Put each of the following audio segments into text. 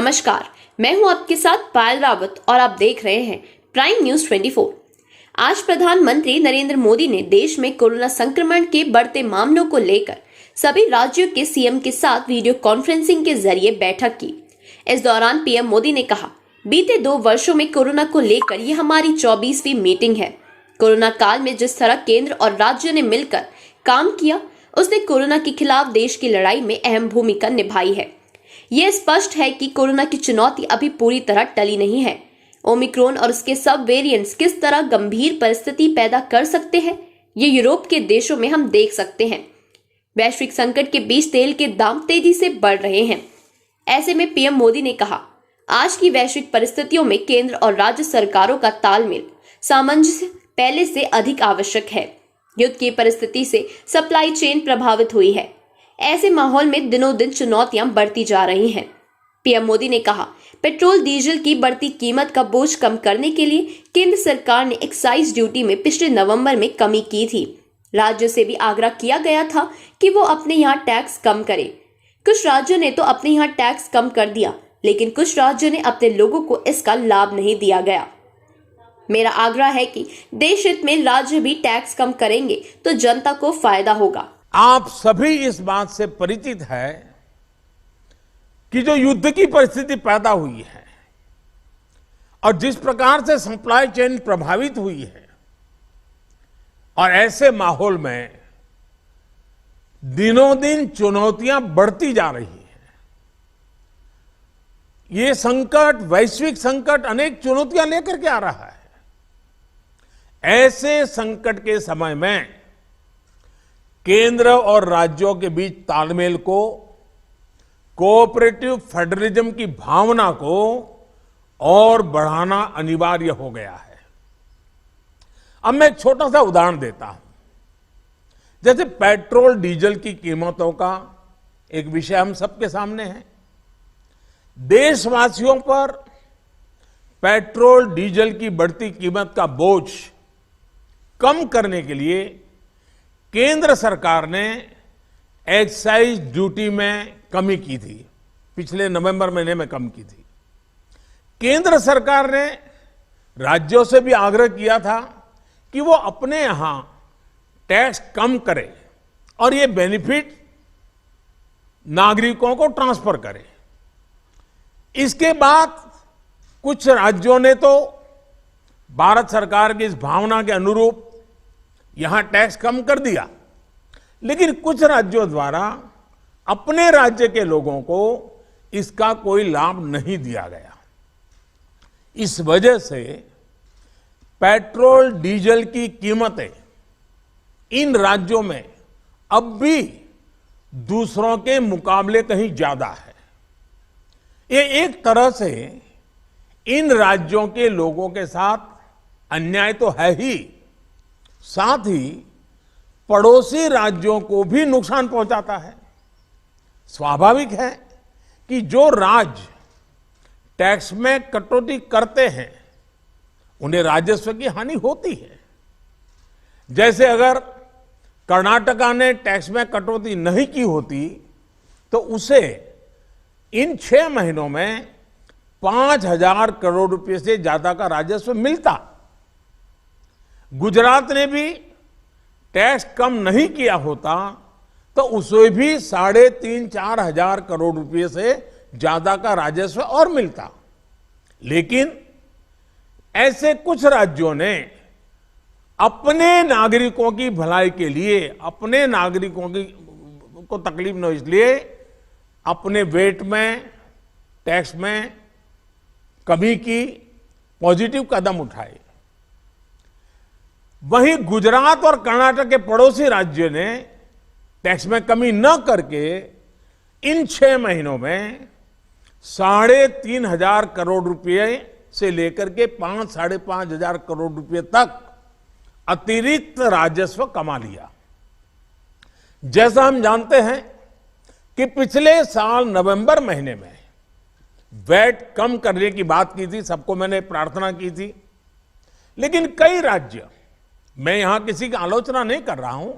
नमस्कार, मैं हूं आपके साथ पायल रावत और आप देख रहे हैं प्राइम न्यूज 24। आज प्रधानमंत्री नरेंद्र मोदी ने देश में कोरोना संक्रमण के बढ़ते मामलों को लेकर सभी राज्यों के सीएम के साथ वीडियो कॉन्फ्रेंसिंग के जरिए बैठक की। इस दौरान पीएम मोदी ने कहा, बीते 2 वर्षों में कोरोना को लेकर ये हमारी 24वीं मीटिंग है। कोरोना काल में जिस तरह केंद्र और राज्यों ने मिलकर काम किया, उसने कोरोना के खिलाफ देश की लड़ाई में अहम भूमिका निभाई है। यह स्पष्ट है कि कोरोना की चुनौती अभी पूरी तरह टली नहीं है। ओमिक्रॉन और उसके सब वेरिएंट्स किस तरह गंभीर परिस्थिति पैदा कर सकते हैं, ये यूरोप के देशों में हम देख सकते हैं। वैश्विक संकट के बीच तेल के दाम तेजी से बढ़ रहे हैं। ऐसे में पीएम मोदी ने कहा, आज की वैश्विक परिस्थितियों में केंद्र और राज्य सरकारों का तालमेल सामंजस्य पहले से अधिक आवश्यक है। युद्ध की परिस्थिति से सप्लाई चेन प्रभावित हुई है। ऐसे माहौल में दिनों दिन चुनौतियां बढ़ती जा रही हैं। पीएम मोदी ने कहा, पेट्रोल डीजल की बढ़ती कीमत का बोझ कम करने के लिए केंद्र सरकार ने एक्साइज ड्यूटी में पिछले नवंबर में कमी की थी। राज्यों से भी आग्रह किया गया था कि वो अपने यहाँ टैक्स कम करें। कुछ राज्यों ने तो अपने यहाँ टैक्स कम कर दिया, लेकिन कुछ राज्यों ने अपने लोगों को इसका लाभ नहीं दिया गया। मेरा आग्रह है कि देश हित में राज्य भी टैक्स कम करेंगे तो जनता को फायदा होगा। आप सभी इस बात से परिचित है कि जो युद्ध की परिस्थिति पैदा हुई है और जिस प्रकार से सप्लाई चेन प्रभावित हुई है, और ऐसे माहौल में दिनों दिन चुनौतियां बढ़ती जा रही हैं। ये संकट, वैश्विक संकट, अनेक चुनौतियां लेकर के आ रहा है। ऐसे संकट के समय में केंद्र और राज्यों के बीच तालमेल को, कोऑपरेटिव फेडरलिज्म की भावना को और बढ़ाना अनिवार्य हो गया है। अब मैं एक छोटा सा उदाहरण देता हूं। जैसे पेट्रोल डीजल की कीमतों का एक विषय हम सबके सामने है। देशवासियों पर पेट्रोल डीजल की बढ़ती कीमत का बोझ कम करने के लिए केंद्र सरकार ने एक्साइज ड्यूटी में कमी की थी। पिछले नवंबर महीने में कम की थी। केंद्र सरकार ने राज्यों से भी आग्रह किया था कि वो अपने यहां टैक्स कम करे और ये बेनिफिट नागरिकों को ट्रांसफर करे। इसके बाद कुछ राज्यों ने तो भारत सरकार की इस भावना के अनुरूप यहां टैक्स कम कर दिया, लेकिन कुछ राज्यों द्वारा अपने राज्य के लोगों को इसका कोई लाभ नहीं दिया गया। इस वजह से पेट्रोल डीजल की कीमतें इन राज्यों में अब भी दूसरों के मुकाबले कहीं ज्यादा है। ये एक तरह से इन राज्यों के लोगों के साथ अन्याय तो है ही, साथ ही पड़ोसी राज्यों को भी नुकसान पहुंचाता है। स्वाभाविक है कि जो राज्य टैक्स में कटौती करते हैं उन्हें राजस्व की हानि होती है। जैसे अगर कर्नाटका ने टैक्स में कटौती नहीं की होती तो उसे इन 6 महीनों में 5,000 करोड़ रुपए से ज्यादा का राजस्व मिलता। गुजरात ने भी टैक्स कम नहीं किया होता तो उसे भी 3,500-4 हजार करोड़ रुपए से ज्यादा का राजस्व और मिलता। लेकिन ऐसे कुछ राज्यों ने अपने नागरिकों की भलाई के लिए, अपने नागरिकों को तकलीफ न हो इसलिए अपने वेट में, टैक्स में कमी की, पॉजिटिव कदम उठाए। वहीं गुजरात और कर्नाटक के पड़ोसी राज्यों ने टैक्स में कमी न करके इन 6 महीनों में 3,500 करोड़ रुपए से लेकर के 5-5.5 हजार करोड़ रुपए तक अतिरिक्त राजस्व कमा लिया। जैसा हम जानते हैं कि पिछले साल नवंबर महीने में वैट कम करने की बात की थी, सबको मैंने प्रार्थना की थी, लेकिन कई राज्य, मैं यहां किसी की आलोचना नहीं कर रहा हूं,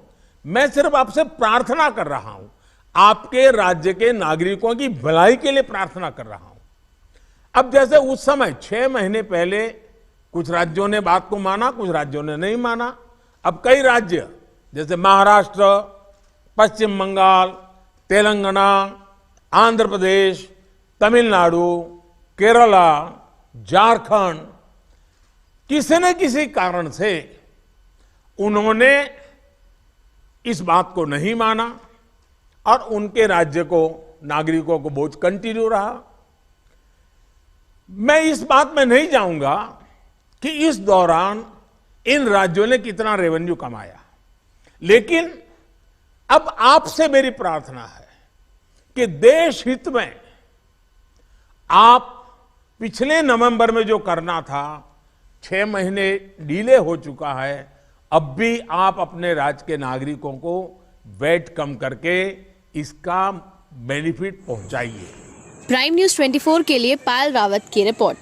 मैं सिर्फ आपसे प्रार्थना कर रहा हूं, आपके राज्य के नागरिकों की भलाई के लिए प्रार्थना कर रहा हूं। अब जैसे उस समय 6 महीने पहले कुछ राज्यों ने बात को माना, कुछ राज्यों ने नहीं माना। अब कई राज्य जैसे महाराष्ट्र, पश्चिम बंगाल, तेलंगाना, आंध्र प्रदेश, तमिलनाडु, केरला, झारखंड, किसी न किसी कारण से उन्होंने इस बात को नहीं माना और उनके राज्य को, नागरिकों को बोझ कंटिन्यू रहा। मैं इस बात में नहीं जाऊंगा कि इस दौरान इन राज्यों ने कितना रेवेन्यू कमाया, लेकिन अब आपसे मेरी प्रार्थना है कि देश हित में आप पिछले नवंबर में जो करना था, 6 महीने डिले हो चुका है, अब भी आप अपने राज्य के नागरिकों को वैट कम करके इसका बेनिफिट पहुंचाइए। प्राइम न्यूज़ 24 के लिए पायल रावत की रिपोर्ट।